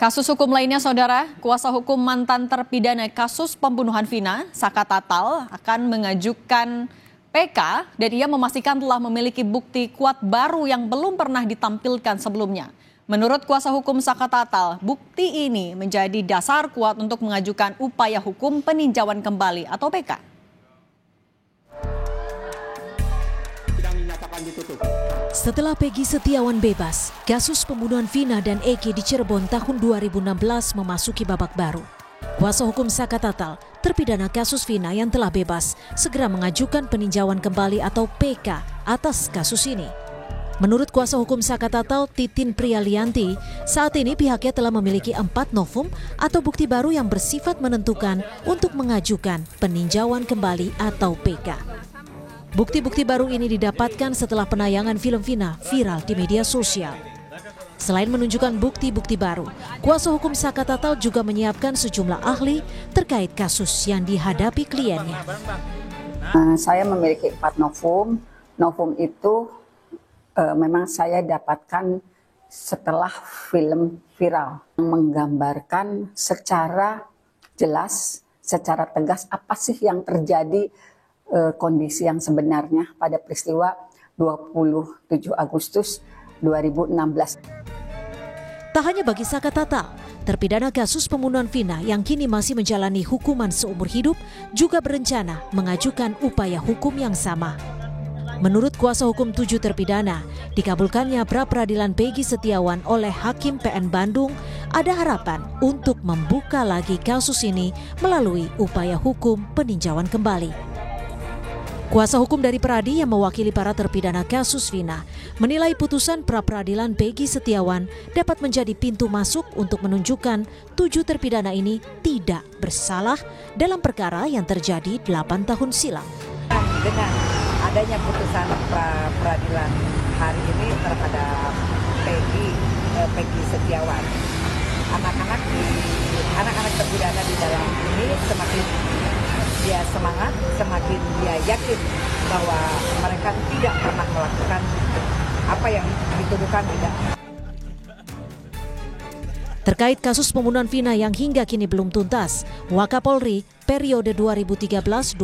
Kasus hukum lainnya, Saudara, kuasa hukum mantan terpidana kasus pembunuhan Vina, Saka Tatal, akan mengajukan PK dan ia memastikan telah memiliki bukti kuat baru yang belum pernah ditampilkan sebelumnya. Menurut kuasa hukum Saka Tatal, bukti ini menjadi dasar kuat untuk mengajukan upaya hukum peninjauan kembali atau PK. Setelah Peggy Setiawan bebas, kasus pembunuhan Vina dan Eki di Cirebon tahun 2016 memasuki babak baru. Kuasa hukum Saka Tatal, terpidana kasus Vina yang telah bebas, segera mengajukan peninjauan kembali atau PK atas kasus ini. Menurut kuasa hukum Saka Tatal, Titin Prialianti, saat ini pihaknya telah memiliki 4 novum atau bukti baru yang bersifat menentukan untuk mengajukan peninjauan kembali atau PK. Bukti-bukti baru ini didapatkan setelah penayangan film Vina viral di media sosial. Selain menunjukkan bukti-bukti baru, kuasa hukum Saka Tatal juga menyiapkan sejumlah ahli terkait kasus yang dihadapi kliennya. Saya memiliki 4 novum. Novum itu memang saya dapatkan setelah film viral, menggambarkan secara jelas, secara tegas apa sih yang terjadi, kondisi yang sebenarnya pada peristiwa 27 Agustus 2016. Tak hanya bagi Saka Tatal, terpidana kasus pembunuhan Vina yang kini masih menjalani hukuman seumur hidup juga berencana mengajukan upaya hukum yang sama. Menurut kuasa hukum 7 terpidana, dikabulkannya pra-peradilan Peggy Setiawan oleh Hakim PN Bandung, ada harapan untuk membuka lagi kasus ini melalui upaya hukum peninjauan kembali. Kuasa hukum dari Peradi yang mewakili para terpidana kasus Vina menilai putusan pra-peradilan Peggy Setiawan dapat menjadi pintu masuk untuk menunjukkan 7 terpidana ini tidak bersalah dalam perkara yang terjadi 8 tahun silam. Dengan adanya putusan pra-peradilan hari ini terhadap Peggy Setiawan, anak-anak terpidana di dalam ini semakin dia semangat, semakin dia yakin bahwa mereka tidak pernah melakukan apa yang dituduhkan tidak. Terkait kasus pembunuhan Vina yang hingga kini belum tuntas, Wakapolri periode 2013-2014,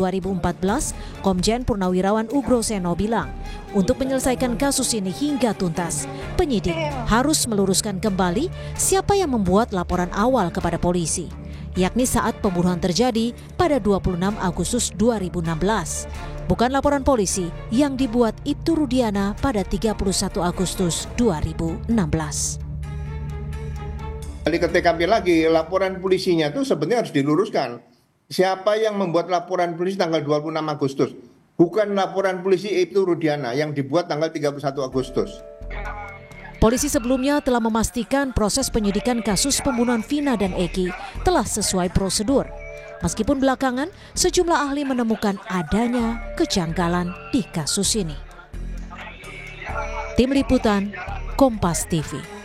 Komjen Purnawirawan Ugroseno bilang, untuk menyelesaikan kasus ini hingga tuntas, penyidik harus meluruskan kembali siapa yang membuat laporan awal kepada polisi, yakni saat pembunuhan terjadi pada 26 Agustus 2016. Bukan laporan polisi yang dibuat Ibtu Rudiana pada 31 Agustus 2016. Di TKP lagi, laporan polisinya itu sebenarnya harus diluruskan. Siapa yang membuat laporan polisi tanggal 26 Agustus? Bukan laporan polisi Ibtu Rudiana yang dibuat tanggal 31 Agustus. Polisi sebelumnya telah memastikan proses penyidikan kasus pembunuhan Vina dan Eki telah sesuai prosedur. Meskipun belakangan sejumlah ahli menemukan adanya kejanggalan di kasus ini. Tim Liputan, Kompas TV.